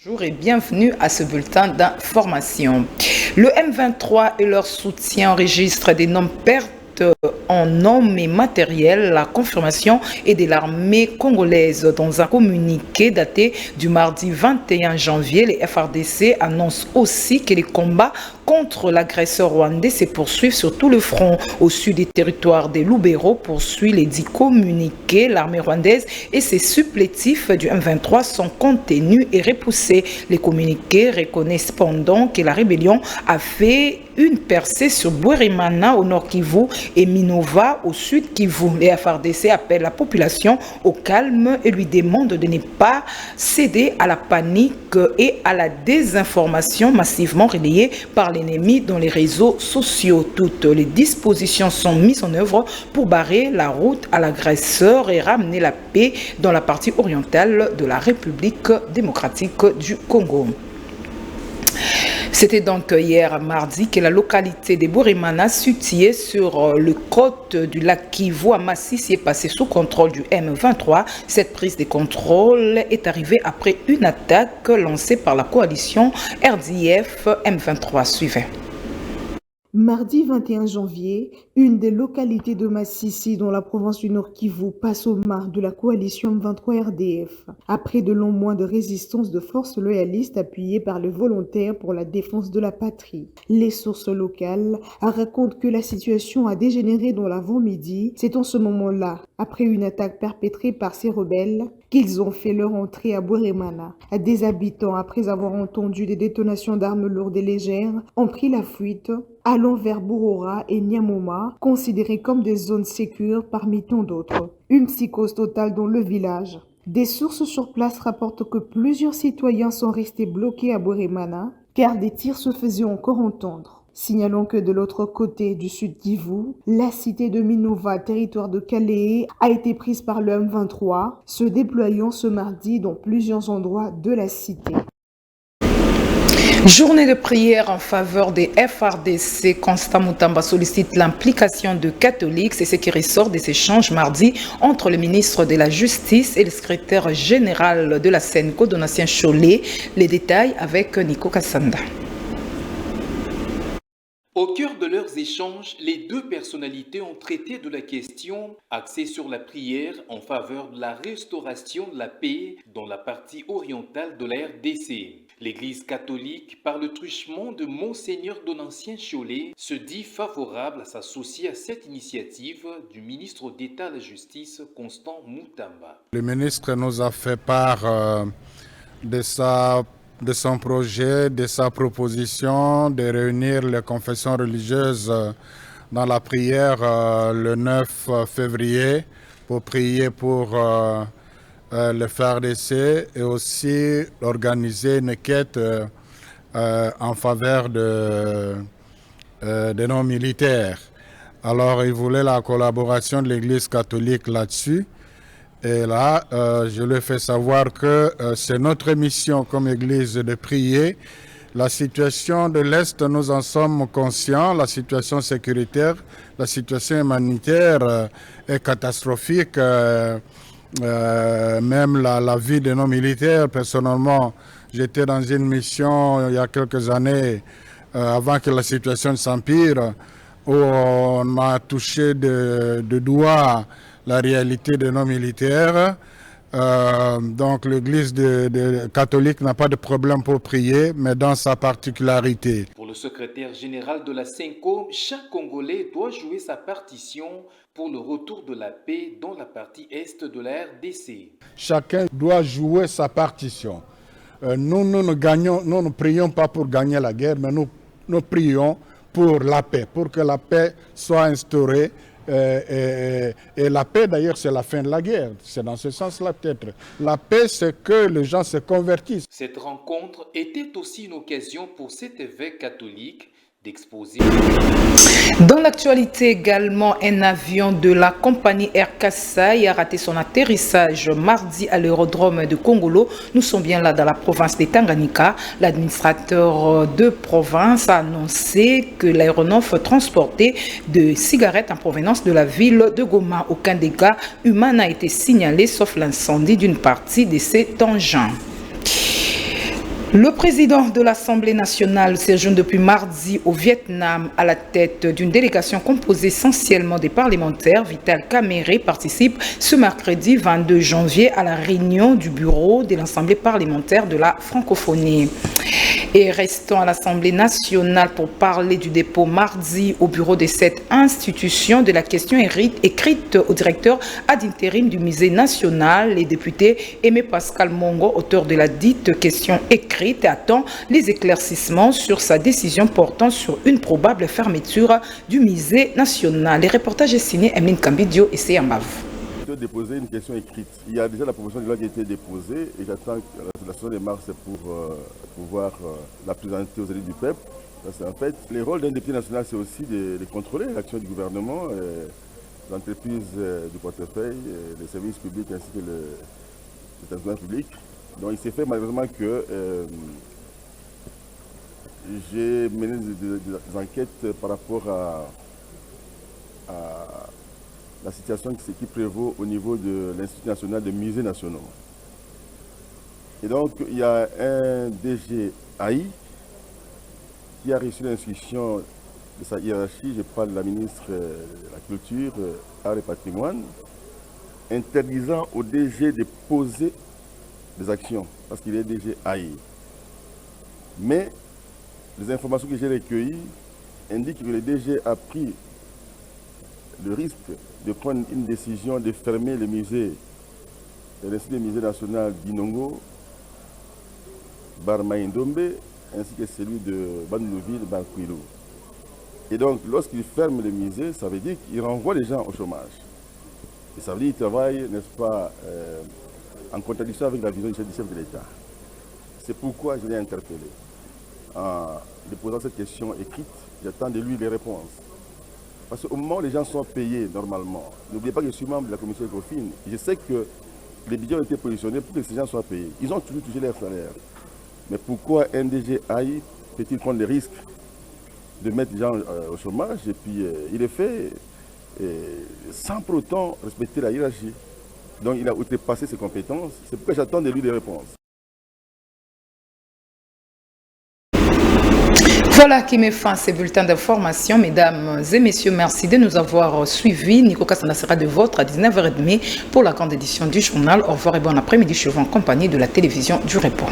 Bonjour et bienvenue à ce bulletin d'information. Le M23 et leur soutien enregistrent d'énormes pertes en hommes et matériel. La confirmation est de l'armée congolaise. Dans un communiqué daté du mardi 21 janvier, les FARDC annoncent aussi que les combats contre l'agresseur rwandais se poursuivent sur tout le front. Au sud des territoires des Lubero, poursuit les 10 communiqués. L'armée rwandaise et ses supplétifs du M23 sont contenus et repoussés. Les communiqués reconnaissent cependant que la rébellion a fait une percée sur Bwerimana au nord Kivu et Minova au sud Kivu. Les FARDC appellent la population au calme et lui demandent de ne pas céder à la panique et à la désinformation massivement relayée par l'ennemi dans les réseaux sociaux. Toutes les dispositions sont mises en œuvre pour barrer la route à l'agresseur et ramener la paix dans la partie orientale de la République démocratique du Congo. C'était donc hier mardi que la localité de Bwerimana, située sur le côte du lac Kivu à Masisi, est passée sous contrôle du M23. Cette prise de contrôle est arrivée après une attaque lancée par la coalition RDF M23. Suivez. Mardi 21 janvier, une des localités de Masisi dans la province du Nord Kivu passe aux mains de la coalition M23 RDF. Après de longs mois de résistance de forces loyalistes appuyées par les volontaires pour la défense de la patrie, les sources locales racontent que la situation a dégénéré dans l'avant-midi. C'est en ce moment-là, après une attaque perpétrée par ces rebelles, qu'ils ont fait leur entrée à Bwerimana. Des habitants, après avoir entendu des détonations d'armes lourdes et légères, ont pris la fuite, allant vers Bourora et Nyamoma, considérés comme des zones sécures parmi tant d'autres. Une psychose totale dans le village. Des sources sur place rapportent que plusieurs citoyens sont restés bloqués à Bwerimana, car des tirs se faisaient encore entendre. Signalons que de l'autre côté du sud Kivu, la cité de Minova, territoire de Kalehe, a été prise par le M23, se déployant ce mardi dans plusieurs endroits de la cité. Journée de prière en faveur des FARDC. Constant Moutamba sollicite l'implication de catholiques. C'est ce qui ressort des échanges mardi entre le ministre de la Justice et le secrétaire général de la SENCO, Donatien Cholet. Les détails avec Nico Kassanda. Au cœur de leurs échanges, les deux personnalités ont traité de la question axée sur la prière en faveur de la restauration de la paix dans la partie orientale de la RDC. L'Église catholique, par le truchement de Monseigneur Donatien Cholet, se dit favorable à s'associer à cette initiative du ministre d'État à la Justice, Constant Moutamba. Le ministre nous a fait part de son projet, de sa proposition de réunir les confessions religieuses dans la prière le 9 février pour prier pour le FARDC et aussi organiser une quête en faveur de nos militaires. Alors il voulait la collaboration de l'Église catholique là-dessus. Et là, je lui ai fait savoir que c'est notre mission comme Église de prier. La situation de l'Est, nous en sommes conscients. La situation sécuritaire, la situation humanitaire est catastrophique. Même la vie de nos militaires. Personnellement, j'étais dans une mission il y a quelques années, avant que la situation s'empire, où on a touché de doigt la réalité de nos militaires. Donc l'Église catholique n'a pas de problème pour prier, mais dans sa particularité. Pour le secrétaire général de la SENCO, chaque Congolais doit jouer sa partition pour le retour de la paix dans la partie est de la RDC. Chacun doit jouer sa partition. Nous ne prions pas pour gagner la guerre, mais nous prions pour la paix, pour que la paix soit instaurée. Et la paix, d'ailleurs, c'est la fin de la guerre. C'est dans ce sens-là, peut-être. La paix, c'est que les gens se convertissent. Cette rencontre était aussi une occasion pour cet évêque catholique d'exposer. Dans l'actualité également, un avion de la compagnie Air Kasai a raté son atterrissage mardi à l'aérodrome de Kongolo. Nous sommes bien là dans la province de Tanganyika. L'administrateur de province a annoncé que l'aéronef transportait de cigarettes en provenance de la ville de Goma. Aucun dégât humain n'a été signalé sauf l'incendie d'une partie de ces engins. Le président de l'Assemblée nationale séjourne depuis mardi au Vietnam à la tête d'une délégation composée essentiellement des parlementaires. Vital Kamerhe participe ce mercredi 22 janvier à la réunion du bureau de l'Assemblée parlementaire de la francophonie. Et restons à l'Assemblée nationale pour parler du dépôt mardi au bureau de cette institution de la question écrite au directeur ad intérim du musée national. Les députés Aimé Pascal Mongo, auteur de la dite question écrite, attend les éclaircissements sur sa décision portant sur une probable fermeture du musée national. Les reportages signé Emeline Kambidio et Seyambav. Déposer une question écrite. Il y a déjà la proposition de loi qui a été déposée et j'attends la session de mars pour pouvoir la présenter aux élus du peuple. Parce qu'en fait, le rôle d'un député national, c'est aussi de contrôler l'action du gouvernement, l'entreprise du portefeuille, les services publics ainsi que les établissements publics. Donc il s'est fait malheureusement que j'ai mené des enquêtes par rapport à la situation qui prévaut au niveau de l'Institut national des musées nationaux. Et donc, il y a un DG AI qui a reçu l'instruction de sa hiérarchie, je parle de la ministre de la Culture, Art et Patrimoine, interdisant au DG de poser des actions, parce qu'il est DG AI. Mais les informations que j'ai recueillies indiquent que le DG a pris le risque de prendre une décision de fermer le musée, l'Institut des musées national d'Inongo, Barmaïndombe, ainsi que celui de Bandounouville, Barquilo. Et donc, lorsqu'il ferme le musée, ça veut dire qu'il renvoie les gens au chômage. Et ça veut dire qu'il travaille, n'est-ce pas, en contradiction avec la vision du chef de l'État. C'est pourquoi je l'ai interpellé. En déposant cette question écrite, j'attends de lui les réponses. Parce qu'au moment où les gens sont payés normalement, n'oubliez pas que je suis membre de la commission Ecofin, je sais que les budgets ont été positionnés pour que ces gens soient payés. Ils ont toujours touché leur salaire. Mais pourquoi un DG AI peut-il prendre le risque de mettre les gens au chômage et puis il est fait sans pour autant respecter la hiérarchie. Donc il a outrepassé ses compétences. C'est pourquoi j'attends de lui des réponses. Voilà qui met fin à ces bulletins d'information. Mesdames et messieurs, merci de nous avoir suivis. Nico Kassana sera de votre à 19h30 pour la grande édition du journal. Au revoir et bon après-midi. Je suis en compagnie de la télévision du Répond.